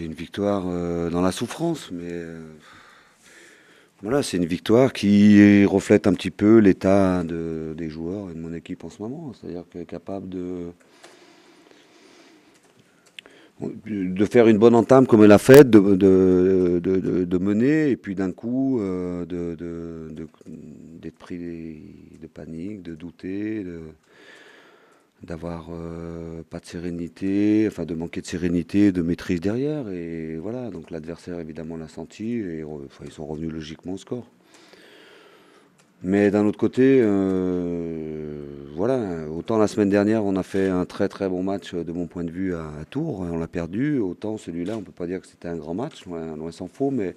c'est une victoire dans la souffrance, mais voilà, c'est une victoire qui reflète un petit peu l'état des joueurs et de mon équipe en ce moment. C'est-à-dire qu'elle est capable de faire une bonne entame comme elle a fait, de mener, et puis d'un coup, d'être pris de panique, de douter, d'avoir pas de sérénité, enfin de manquer de sérénité, de maîtrise derrière. Et voilà, donc l'adversaire évidemment l'a senti, et enfin, ils sont revenus logiquement au score. Mais d'un autre côté, voilà, autant la semaine dernière on a fait un très très bon match de mon point de vue à Tours, on l'a perdu, autant celui-là on peut pas dire que c'était un grand match, loin s'en faut, mais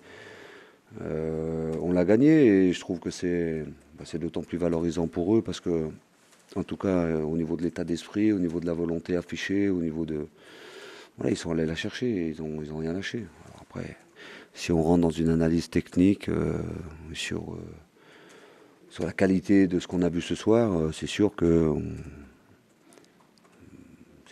on l'a gagné et je trouve que c'est d'autant plus valorisant pour eux parce que, en tout cas, au niveau de l'état d'esprit, au niveau de la volonté affichée, au niveau de, voilà, ils sont allés la chercher, et ils ont rien lâché. Alors après, si on rentre dans une analyse technique sur la qualité de ce qu'on a vu ce soir, c'est sûr que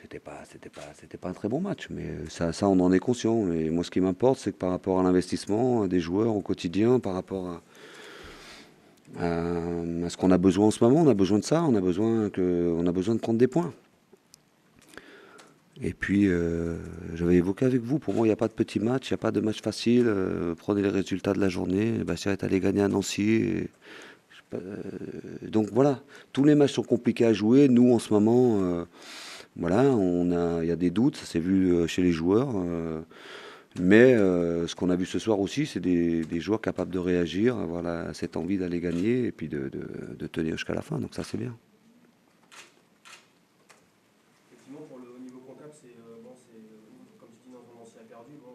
c'était pas un très bon match, mais ça on en est conscient. Et moi, ce qui m'importe, c'est que par rapport à l'investissement des joueurs au quotidien, par rapport à ce qu'on a besoin en ce moment, on a besoin de ça, on a besoin de prendre des points. Et puis, j'avais évoqué avec vous, pour moi, il n'y a pas de petit match, il n'y a pas de match facile. Prenez les résultats de la journée. Bastia est allé gagner à Nancy. Donc voilà, tous les matchs sont compliqués à jouer. Nous, en ce moment, voilà, il y a des doutes, ça s'est vu chez les joueurs. Mais ce qu'on a vu ce soir aussi, c'est des joueurs capables de réagir, avoir cette envie d'aller gagner et puis de tenir jusqu'à la fin. Donc ça, c'est bien. Effectivement, pour le niveau comptable, comme tu dis, dans un ancien perdu, bon,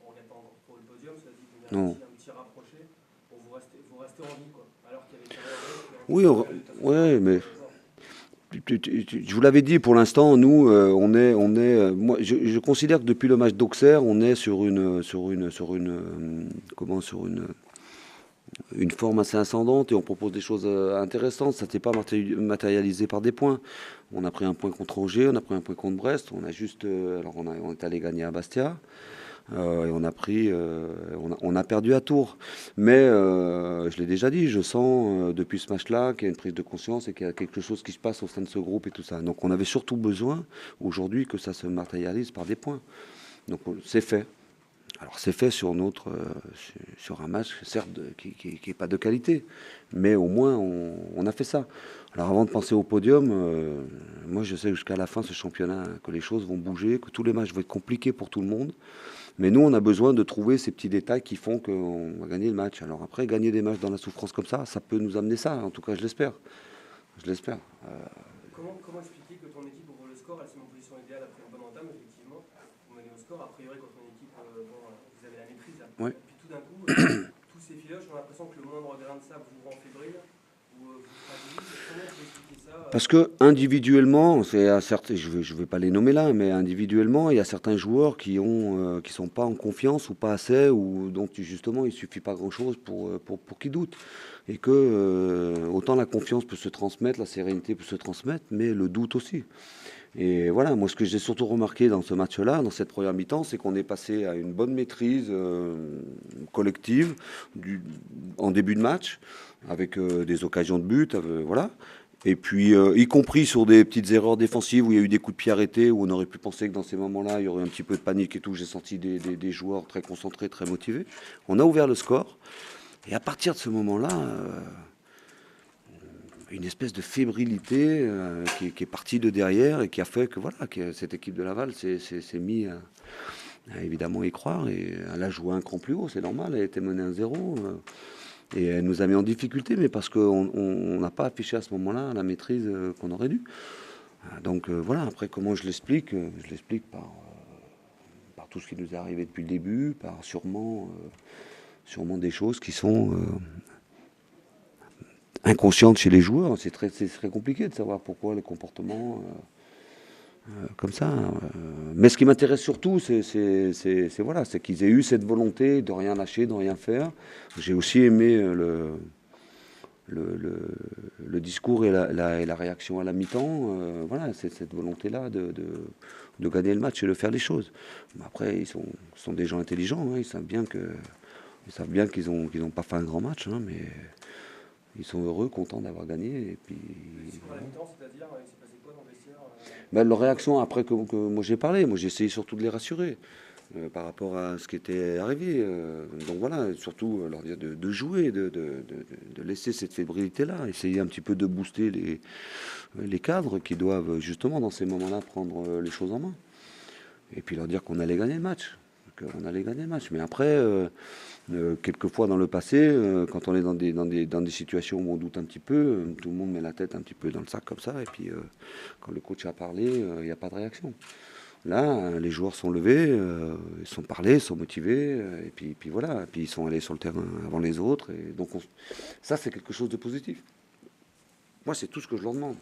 on regarde pas encore pour le podium, ça dit qu'on a Non. un petit rapproché. Bon, vous restez en vie, quoi. Alors qu'il y avait Carrero qui Oui, encaissait pas mal de taf ouais, mais sur les bords. je vous l'avais dit, pour l'instant, nous, moi, je considère que depuis le match d'Auxerre, on est sur une forme assez ascendante et on propose des choses intéressantes. Ça ne s'est pas matérialisé par des points. On a pris un point contre Angers, on a pris un point contre Brest. On a juste, alors on est allé gagner à Bastia. Et on a perdu à Tours. Mais je l'ai déjà dit, je sens depuis ce match-là qu'il y a une prise de conscience et qu'il y a quelque chose qui se passe au sein de ce groupe et tout ça. Donc on avait surtout besoin aujourd'hui que ça se matérialise par des points. Donc c'est fait. Alors c'est fait sur un match, certes, qui est pas de qualité, mais au moins on a fait ça. Alors avant de penser au podium, moi je sais jusqu'à la fin ce championnat que les choses vont bouger, que tous les matchs vont être compliqués pour tout le monde. Mais nous, on a besoin de trouver ces petits détails qui font qu'on va gagner le match. Alors après, gagner des matchs dans la souffrance comme ça peut nous amener ça. En tout cas, je l'espère. Je l'espère. Comment expliquer que ton équipe ouvre le score, elle se met en position idéale après une bonne entame, effectivement, vous menez au score, a priori quand ton équipe, vous avez la maîtrise, là. Ouais. Et puis tout d'un coup, tous ces filoches ont l'impression que le moindre grain de sable vous rend fébrile, ou vous fragilise. Comment vous expliquez ça Parce que individuellement, je vais pas les nommer là, mais individuellement, il y a certains joueurs qui sont pas en confiance ou pas assez, ou donc justement il suffit pas grand-chose pour qu'ils doutent. Et que autant la confiance peut se transmettre, la sérénité peut se transmettre, mais le doute aussi. Et voilà, moi ce que j'ai surtout remarqué dans ce match-là, dans cette première mi-temps, c'est qu'on est passé à une bonne maîtrise collective en début de match, avec des occasions de but, voilà. Et puis, y compris sur des petites erreurs défensives où il y a eu des coups de pied arrêtés, où on aurait pu penser que dans ces moments-là, il y aurait un petit peu de panique et tout. J'ai senti des joueurs très concentrés, très motivés. On a ouvert le score. Et à partir de ce moment-là, une espèce de fébrilité qui est partie de derrière et qui a fait que voilà, que cette équipe de Laval s'est mise à évidemment y croire. Et elle a joué un cran plus haut, c'est normal. Elle était menée 1-0. Et elle nous a mis en difficulté, mais parce qu'on n'a pas affiché à ce moment-là la maîtrise qu'on aurait dû. Donc voilà, après comment je l'explique? Je l'explique par tout ce qui nous est arrivé depuis le début, par sûrement des choses qui sont inconscientes chez les joueurs. C'est très compliqué de savoir pourquoi les comportements comme ça. Mais ce qui m'intéresse surtout, voilà, c'est qu'ils aient eu cette volonté de rien lâcher, de rien faire. J'ai aussi aimé le discours et la réaction à la mi-temps, voilà, c'est cette volonté-là de gagner le match et de faire les choses. Mais après, sont des gens intelligents, hein, ils savent bien qu'ils ont pas fait un grand match, hein, mais ils sont heureux, contents d'avoir gagné. Et puis, À la mi-temps, c'est-à-dire, il s'est passé quoi dans le vestiaire ben, leur réaction après que moi j'ai parlé, moi j'ai essayé surtout de les rassurer. Par rapport à ce qui était arrivé. Donc voilà, surtout leur dire de jouer, de laisser cette fébrilité-là, essayer un petit peu de booster les cadres qui doivent justement dans ces moments-là prendre les choses en main. Et puis leur dire qu'on allait gagner le match. Qu'on allait gagner le match. Mais après, quelquefois dans le passé, quand on est dans des situations où on doute un petit peu, tout le monde met la tête un petit peu dans le sac comme ça, et puis quand le coach a parlé, il n'y a pas de réaction. Là, les joueurs sont levés, ils sont parlés, sont motivés, et puis voilà, et puis ils sont allés sur le terrain avant les autres, et donc ça c'est quelque chose de positif. Moi, c'est tout ce que je leur demande.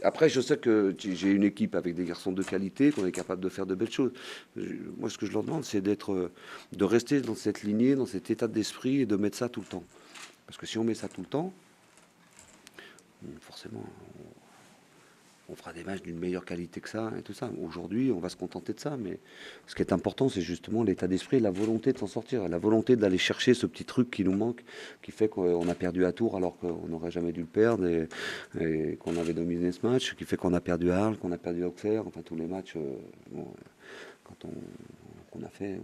Après, je sais que j'ai une équipe avec des garçons de qualité, qu'on est capable de faire de belles choses. Moi, ce que je leur demande, c'est de rester dans cette lignée, dans cet état d'esprit, et de mettre ça tout le temps. Parce que si on met ça tout le temps, forcément, on fera des matchs d'une meilleure qualité que ça et tout ça. Aujourd'hui, on va se contenter de ça, mais ce qui est important, c'est justement l'état d'esprit, la volonté de s'en sortir, la volonté d'aller chercher ce petit truc qui nous manque, qui fait qu'on a perdu à Tours alors qu'on n'aurait jamais dû le perdre et qu'on avait dominé ce match, qui fait qu'on a perdu à Arles, qu'on a perdu à Auxerre, enfin tous les matchs, quand qu'on a fait,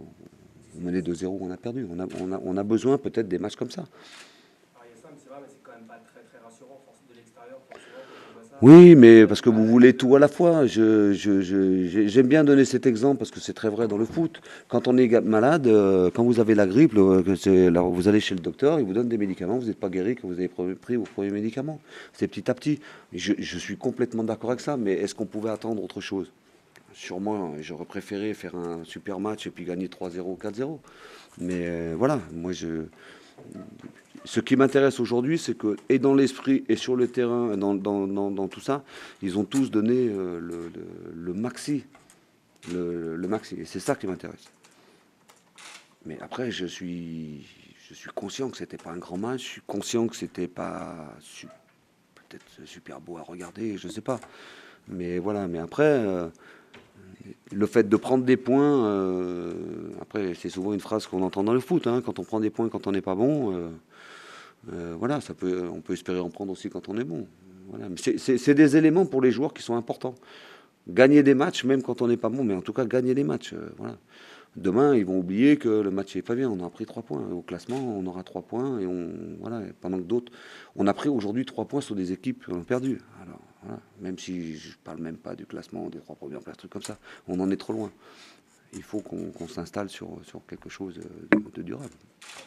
on menait 2-0, on a perdu. On a besoin peut-être des matchs comme ça. Alors, il y a ça, mais c'est vrai, mais c'est quand même pas très très rassurant de l'extérieur, forcément, quand on voit ça. Oui, mais parce que vous voulez tout à la fois. J'aime bien donner cet exemple parce que c'est très vrai dans le foot. Quand on est malade, quand vous avez la grippe, vous allez chez le docteur, il vous donne des médicaments, vous n'êtes pas guéri quand vous avez pris vos premiers médicaments. C'est petit à petit. Je suis complètement d'accord avec ça, mais est-ce qu'on pouvait attendre autre chose? Sûrement, j'aurais préféré faire un super match et puis gagner 3-0, 4-0. Mais voilà, ce qui m'intéresse aujourd'hui, c'est que, et dans l'esprit, et sur le terrain, dans tout ça, ils ont tous donné le maxi. Le maxi. Et c'est ça qui m'intéresse. Mais après, je suis conscient que c'était pas un grand match. Je suis conscient que c'était pas peut-être super beau à regarder, je sais pas. Mais voilà, mais après, le fait de prendre des points, après, c'est souvent une phrase qu'on entend dans le foot, hein, quand on prend des points quand on n'est pas bon. Voilà, on peut espérer en prendre aussi quand on est bon. Voilà. C'est des éléments pour les joueurs qui sont importants. Gagner des matchs, même quand on n'est pas bon, mais en tout cas gagner les matchs. Voilà. Demain, ils vont oublier que le match n'est pas bien. On a pris 3 points. Au classement, on aura 3 points. Et voilà, pendant que d'autres. On a pris aujourd'hui 3 points sur des équipes qui ont perdu. Alors, voilà. Même si je ne parle même pas du classement des 3 premières places, trucs comme ça. On en est trop loin. Il faut qu'on s'installe sur quelque chose de durable.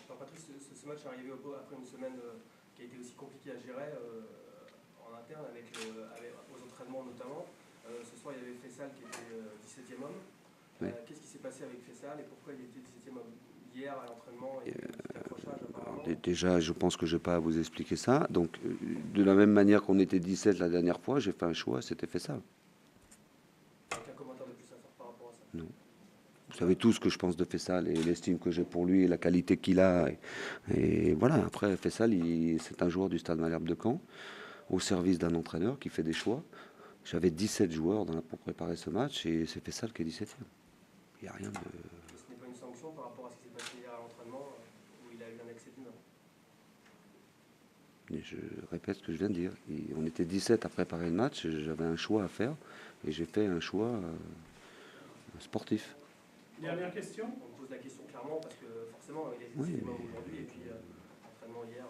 Alors, Patrice, ce match est arrivé après une semaine qui a été aussi compliquée à gérer en interne, aux entraînements notamment. Ce soir, il y avait Fessal qui était 17e homme. Oui. Qu'est-ce qui s'est passé avec Fessal et pourquoi il était 17e homme hier à l'entraînement? Il y a eu un petit accrochage apparemment. Déjà, je pense que je n'ai pas à vous expliquer ça. Donc, de la même manière qu'on était 17 la dernière fois, j'ai fait un choix, c'était Fessal. Aucun commentaire de plus à faire par rapport à ça? Non. Vous savez tout ce que je pense de Fessal et l'estime que j'ai pour lui et la qualité qu'il a. Et voilà, après, Fessal, c'est un joueur du Stade Malherbe de Caen, au service d'un entraîneur qui fait des choix. J'avais 17 joueurs pour préparer ce match et c'est Fessal qui est 17e. Il n'y a rien de... Ce n'est pas une sanction par rapport à ce qui s'est passé hier à l'entraînement où il a eu un excès d'humeur? Je répète ce que je viens de dire. On était 17 à préparer le match, j'avais un choix à faire et j'ai fait un choix sportif. Dernière question. On me pose la question clairement parce que forcément il y a des Oui, éléments aujourd'hui et puis l'entraînement hier,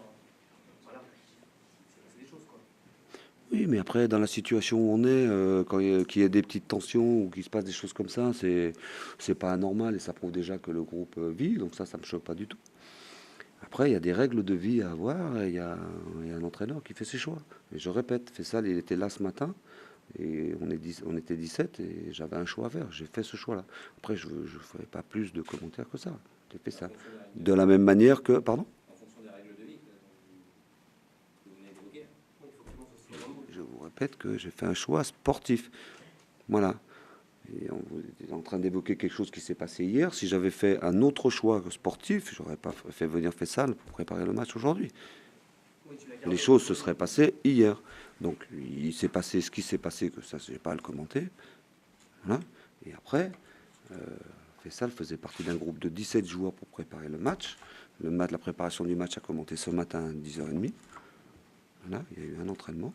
voilà, c'est des choses quoi. Oui, mais après, dans la situation où on est, qu'il y a des petites tensions ou qu'il se passe des choses comme ça, c'est pas anormal et ça prouve déjà que le groupe vit, donc ça me choque pas du tout. Après, il y a des règles de vie à avoir et il y a un entraîneur qui fait ses choix. Et je répète, Fessal, il était là ce matin et on était 17 et j'avais un choix à faire. J'ai fait ce choix-là. Après, je ne ferai pas plus de commentaires que ça. J'ai fait ça. De la même manière que... Pardon ? En fonction des règles de vie que vous venez d'évoquer. Oui, il faut que tout le monde se soit dans le moule. Je vous répète que j'ai fait un choix sportif. Voilà. Et vous êtes en train d'évoquer quelque chose qui s'est passé hier. Si j'avais fait un autre choix sportif, j'aurais pas fait venir Fessal pour préparer le match aujourd'hui. Oui, tu l'as gardé. Les choses se seraient passées hier. Donc il s'est passé ce qui s'est passé, que ça, je ne vais pas à le commenter. Voilà. Et après, Faisal faisait partie d'un groupe de 17 joueurs pour préparer le match. La préparation du match a commencé ce matin à 10h30. Voilà, il y a eu un entraînement,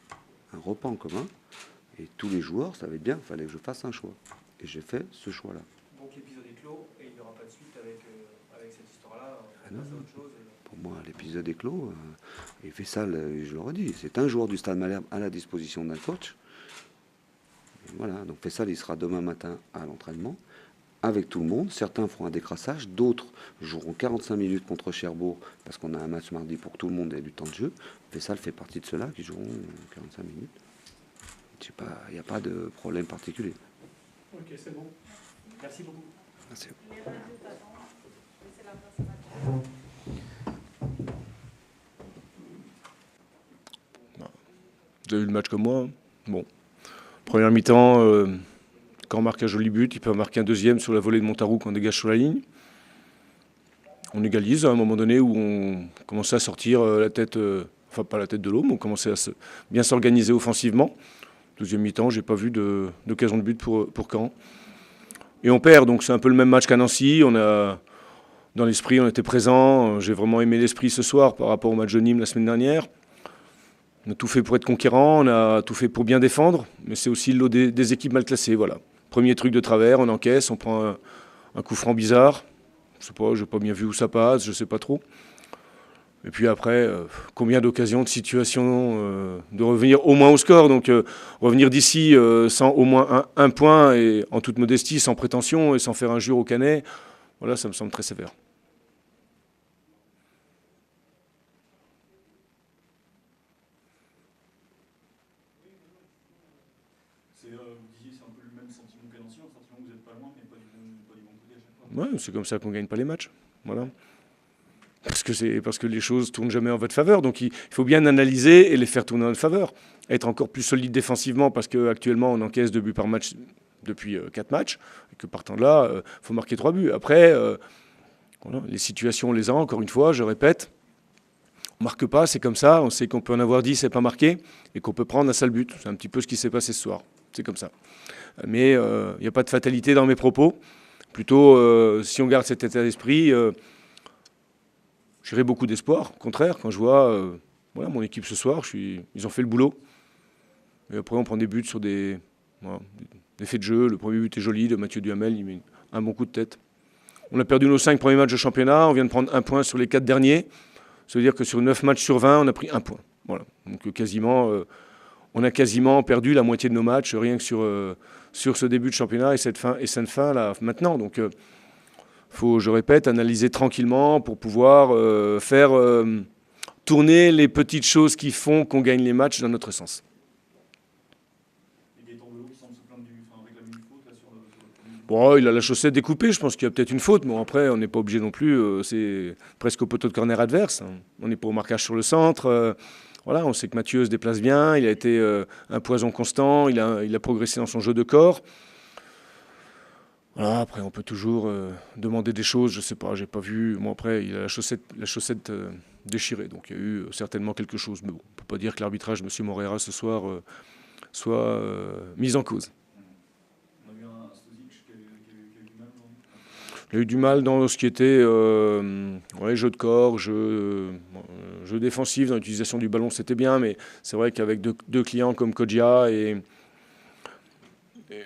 un repas en commun. Et tous les joueurs savaient bien qu'il fallait que je fasse un choix. Et j'ai fait ce choix-là. Donc l'épisode est clos et il n'y aura pas de suite avec cette histoire-là. On non. passe à autre chose. Pour moi, l'épisode est clos. Et Faisal, je le redis, c'est un joueur du Stade Malherbe à la disposition d'un coach. Et voilà, donc Faisal, il sera demain matin à l'entraînement avec tout le monde. Certains feront un décrassage, d'autres joueront 45 minutes contre Cherbourg parce qu'on a un match mardi pour que tout le monde ait du temps de jeu. Faisal fait partie de ceux-là qui joueront 45 minutes. Il n'y a pas de problème particulier. Ok, c'est bon. Merci beaucoup. Merci. Vous avez vu le match comme moi. Bon. Première mi-temps, quand on marque un joli but, il peut marquer un deuxième sur la volée de Montaroux quand on dégage sur la ligne. On égalise à un moment donné où on commençait à sortir la tête, enfin pas la tête de l'eau, mais on commençait à bien s'organiser offensivement. Deuxième mi-temps, j'ai pas vu d'occasion de but pour Caen. Et on perd, donc c'est un peu le même match qu'à Nancy. Dans l'esprit, on était présent. J'ai vraiment aimé l'esprit ce soir par rapport au match de Nîmes la semaine dernière. On a tout fait pour être conquérant, on a tout fait pour bien défendre, mais c'est aussi le lot des équipes mal classées. Voilà. Premier truc de travers, on encaisse, on prend un coup franc bizarre. Je sais pas, j'ai pas bien vu où ça passe, je sais pas trop. Et puis après, combien d'occasions, de situations de revenir au moins au score. Donc revenir d'ici sans au moins un point et en toute modestie, sans prétention et sans faire injure au Canet, voilà, ça me semble très sévère. Vous disiez c'est un peu le même sentiment qu'à Nancy, un sentiment que vous n'êtes pas loin, mais pas du bon côté à chaque fois. Ouais, c'est comme ça qu'on ne gagne pas les matchs. Voilà. Parce que les choses ne tournent jamais en votre faveur. Donc il faut bien analyser et les faire tourner en votre faveur. Être encore plus solide défensivement, parce qu'actuellement on encaisse 2 buts par match depuis 4 matchs. Et que partant de là, il faut marquer 3 buts. Après, voilà, les situations, on les a, encore une fois, je répète. On ne marque pas, c'est comme ça. On sait qu'on peut en avoir 10 et pas marquer. Et qu'on peut prendre un sale but. C'est un petit peu ce qui s'est passé ce soir. C'est comme ça. Mais il n'y a pas de fatalité dans mes propos. Plutôt, si on garde cet état d'esprit, j'aurais beaucoup d'espoir. Au contraire, quand je vois voilà, mon équipe ce soir, ils ont fait le boulot. Et après, on prend des buts sur des faits de jeu. Le premier but est joli de Mathieu Duhamel. Il met un bon coup de tête. On a perdu nos 5 premiers matchs de championnat. On vient de prendre 1 point sur les 4 derniers. Ça veut dire que sur 9 matchs sur 20, on a pris 1 point. Voilà. Donc quasiment, on a quasiment perdu la moitié de nos matchs rien que sur ce début de championnat et cette fin là maintenant. Donc faut, je répète, analyser tranquillement pour pouvoir faire tourner les petites choses qui font qu'on gagne les matchs dans notre sens. Et Gaëtan Belot qui semble se plaindre avec la même faute là, sur le premier. Bon, il a la chaussette découpée, je pense qu'il y a peut-être une faute. Bon, après, on n'est pas obligé non plus, c'est presque au poteau de corner adverse. On est pour au marquage sur le centre. Voilà, on sait que Mathieu se déplace bien, il a été un poison constant, il a progressé dans son jeu de corps. Voilà, après, on peut toujours demander des choses, je sais pas, j'ai pas vu. Moi, après, il a la chaussette déchirée, donc il y a eu certainement quelque chose. Mais bon, on peut pas dire que l'arbitrage, M. Moreira, ce soir, soit mis en cause. On a eu un Stozic qui a eu du mal. Il a eu du mal dans ce qui était jeu de corps, jeu défensif, dans l'utilisation du ballon, c'était bien, mais c'est vrai qu'avec deux clients comme Kodja et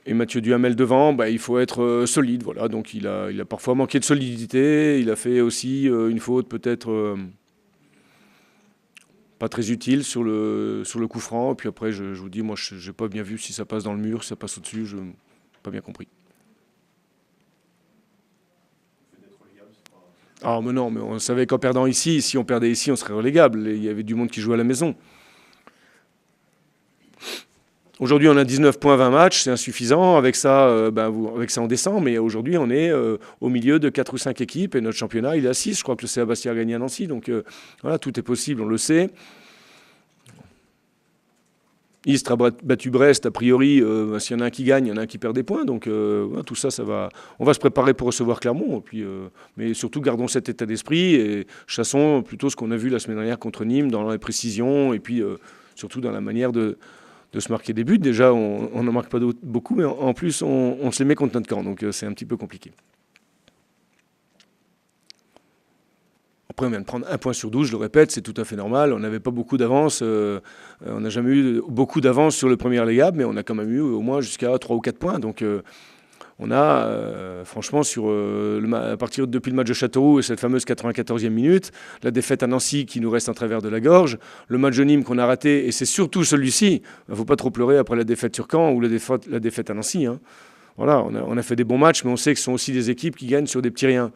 Mathieu Duhamel devant, il faut être solide. Voilà. Donc il a parfois manqué de solidité, il a fait aussi une faute peut-être pas très utile sur le coup franc. Et puis après, je vous dis, moi je n'ai pas bien vu si ça passe dans le mur, si ça passe au-dessus, je n'ai pas bien compris. Ah mais non, mais on savait qu'en perdant ici, si on perdait ici, on serait relégable. Il y avait du monde qui jouait à la maison. Aujourd'hui, on a 19 points, 20 matchs, c'est insuffisant. Avec ça, on descend. Mais aujourd'hui, on est au milieu de 4 ou 5 équipes et notre championnat, il est à 6. Je crois que le CA Bastia a gagné à Nancy. Donc voilà, tout est possible, on le sait. Istres a battu Brest, a priori, s'il y en a un qui gagne, il y en a un qui perd des points. Donc ouais, tout ça, ça va. On va se préparer pour recevoir Clermont. Et puis, mais surtout, gardons cet état d'esprit et chassons plutôt ce qu'on a vu la semaine dernière contre Nîmes dans les précisions et puis surtout dans la manière de se marquer des buts. Déjà, on n'en marque pas beaucoup, mais en plus, on se les met contre notre camp. Donc c'est un petit peu compliqué. Après, on vient de prendre 1 point sur 12, je le répète, c'est tout à fait normal. On n'avait pas beaucoup d'avance, on n'a jamais eu beaucoup d'avance sur le premier relégable, mais on a quand même eu au moins jusqu'à 3 ou 4 points. Donc on a, franchement, à partir depuis le match de Châteauroux et cette fameuse 94e minute, la défaite à Nancy qui nous reste en travers de la gorge, le match de Nîmes qu'on a raté, et c'est surtout celui-ci, il ne faut pas trop pleurer après la défaite sur Caen ou la défaite à Nancy. Hein. Voilà, on a fait des bons matchs, mais on sait que ce sont aussi des équipes qui gagnent sur des petits riens.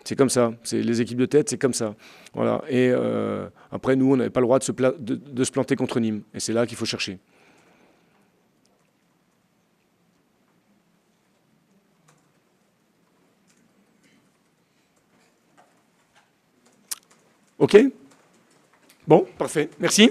C'est comme ça. C'est les équipes de tête, c'est comme ça. Voilà. Et après, nous, on n'avait pas le droit de se planter contre Nîmes. Et c'est là qu'il faut chercher. OK ? Bon, parfait. Merci.